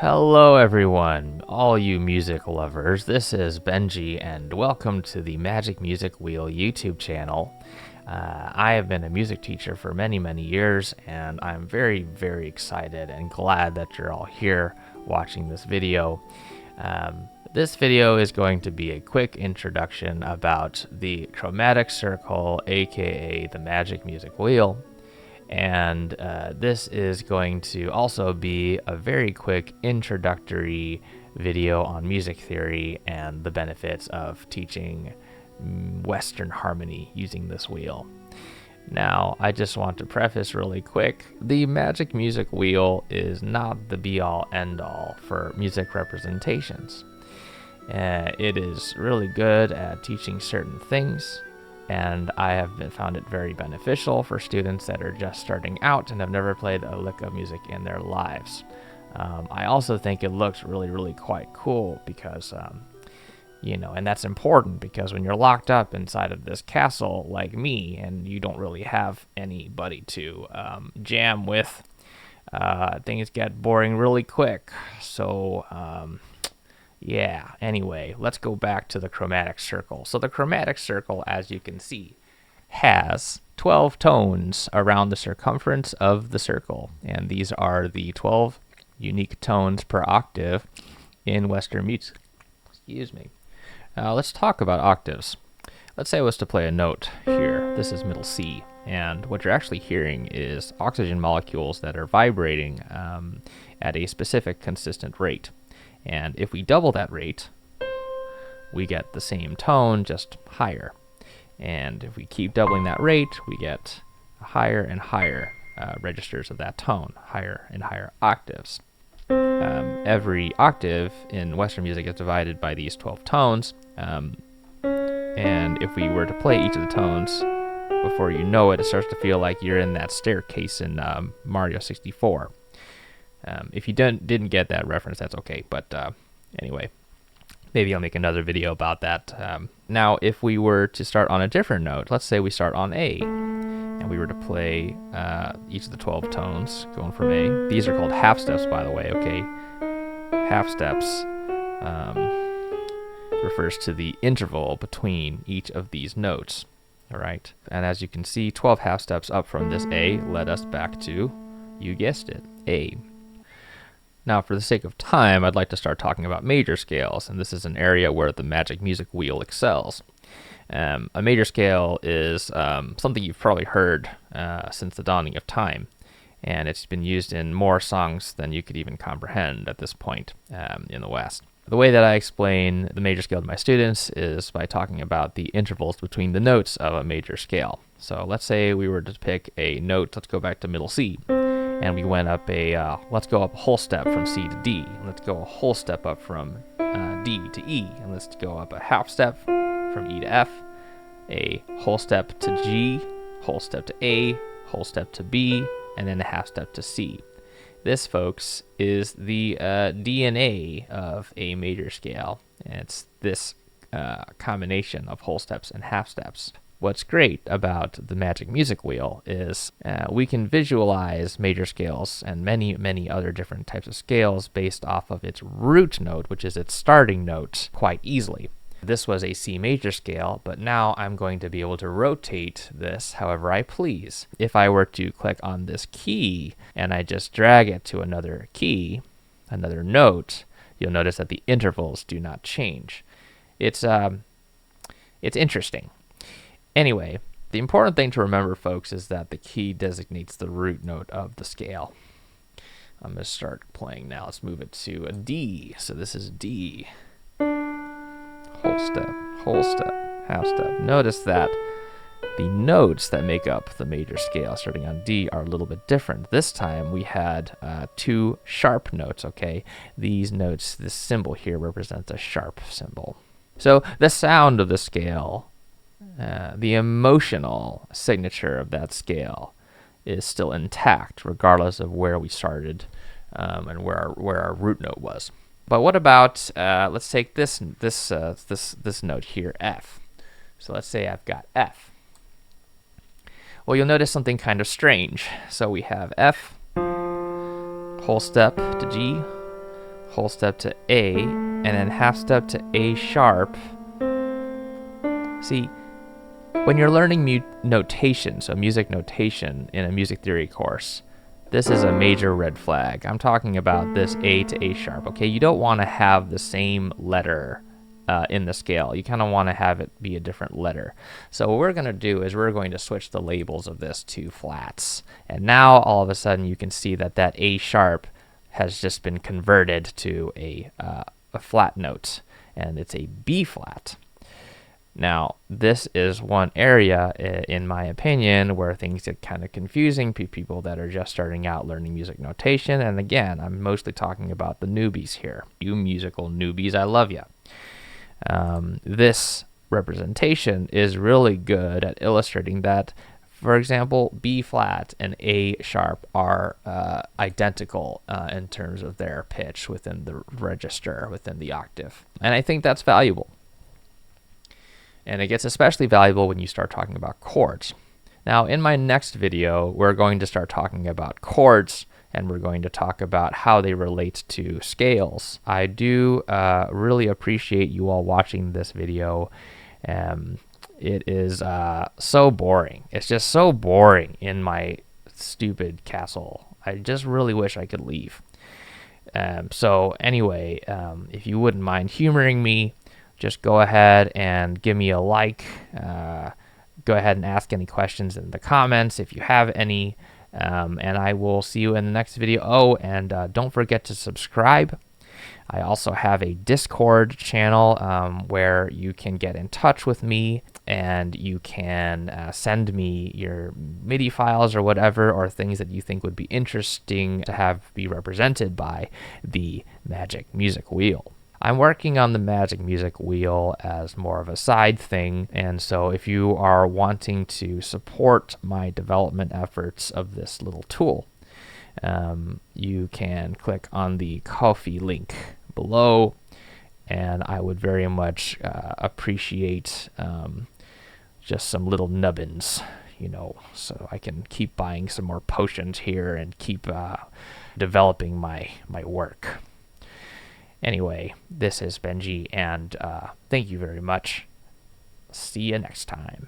Hello everyone, all you music lovers. This is Benji and welcome to the Magic Music Wheel YouTube channel. I have been a music teacher for many years and I'm very excited and glad that you're all here watching this video. This video is going to be a quick introduction about the chromatic circle, aka the Magic Music Wheel. And this is going to also be a very quick introductory video on music theory and the benefits of teaching Western harmony using this wheel. Now, I just want to preface really quick, the Magic Music Wheel is not the be-all end-all for music representations. It is really good at teaching certain things, and I have found it very beneficial for students that are just starting out and have never played a lick of music in their lives. I also think it looks really quite cool because, and that's important because when you're locked up inside of this castle like me and you don't really have anybody to jam with, things get boring really quick. So, yeah, anyway, let's go back to the chromatic circle. So the chromatic circle, as you can see, has 12 tones around the circumference of the circle. And these are the 12 unique tones per octave in Western music. Excuse me. Let's talk about octaves. Let's say I was to play a note here. This is middle C. And what you're actually hearing is oxygen molecules that are vibrating at a specific consistent rate. And if we double that rate, we get the same tone, just higher. And if we keep doubling that rate, we get higher and higher registers of that tone, higher and higher octaves. Every octave in Western music is divided by these 12 tones. And if we were to play each of the tones, before you know it, it starts to feel like you're in that staircase in Mario 64. If you didn't get that reference, that's okay. But anyway, maybe I'll make another video about that. Now, if we were to start on a different note, let's say we start on A, and we were to play each of the 12 tones going from A. These are called half steps, by the way, okay? Half steps refers to the interval between each of these notes, all right? And as you can see, 12 half steps up from this A led us back to, you guessed it, A. Now, for the sake of time, I'd like to start talking about major scales, and this is an area where the Magic Music Wheel excels. A major scale is something you've probably heard since the dawning of time, and it's been used in more songs than you could even comprehend at this point in the West. The way that I explain the major scale to my students is by talking about the intervals between the notes of a major scale. So let's say we were to pick a note, let's go back to middle C. And we went up let's go up a whole step from C to D. Let's go a whole step up from D to E. And let's go up a half step from E to F, a whole step to G, whole step to A, whole step to B, and then a half step to C. This, folks, is the DNA of a major scale. And it's this combination of whole steps and half steps. What's great about the Magic Music Wheel is we can visualize major scales and many other different types of scales based off of its root note, which is its starting note, quite easily. This was a C major scale, but now I'm going to be able to rotate this however I please. If I were to click on this key and I just drag it to another key, another note, you'll notice that the intervals do not change. It's interesting. Anyway, the important thing to remember, folks, is that the key designates the root note of the scale. I'm going to start playing now. Let's move it to a D. So this is D. Whole step, half step. Notice that the notes that make up the major scale starting on D are a little bit different. This time we had two sharp notes, okay? These notes, this symbol here represents a sharp symbol. So the sound of the scale, the emotional signature of that scale is still intact regardless of where we started and where our root note was. But what about let's take this note here, F. So let's say I've got F. Well, you'll notice something kind of strange. So we have F, whole step to G, whole step to A, and then half step to A sharp. See, when you're learning notation, so music notation in a music theory course, this is a major red flag. I'm talking about this A to A sharp, okay? You don't want to have the same letter in the scale. You kind of want to have it be a different letter. So what we're going to do is we're going to switch the labels of this to flats. And now all of a sudden you can see that that A sharp has just been converted to a flat note, and it's a B flat. Now, this is one area, in my opinion, where things get kind of confusing for people that are just starting out learning music notation. And again, I'm mostly talking about the newbies here. You musical newbies, I love you. This representation is really good at illustrating that, for example, B flat and A sharp are identical in terms of their pitch within the register, within the octave. And I think that's valuable. And it gets especially valuable when you start talking about chords. Now, in my next video, we're going to start talking about chords, and we're going to talk about how they relate to scales. I do really appreciate you all watching this video. It is so boring. It's just so boring in my stupid castle. I just really wish I could leave. So anyway, if you wouldn't mind humoring me, just go ahead and give me a like. Go ahead and ask any questions in the comments if you have any. And I will see you in the next video. Oh, and don't forget to subscribe. I also have a Discord channel where you can get in touch with me, and you can send me your MIDI files or whatever, or things that you think would be interesting to have be represented by the Magic Music Wheel. I'm working on the Magic Music Wheel as more of a side thing, and so if you are wanting to support my development efforts of this little tool, you can click on the Ko-fi link below, and I would very much appreciate just some little nubbins, so I can keep buying some more potions here and keep developing my work. Anyway, this is Benji, and thank you very much. See you next time.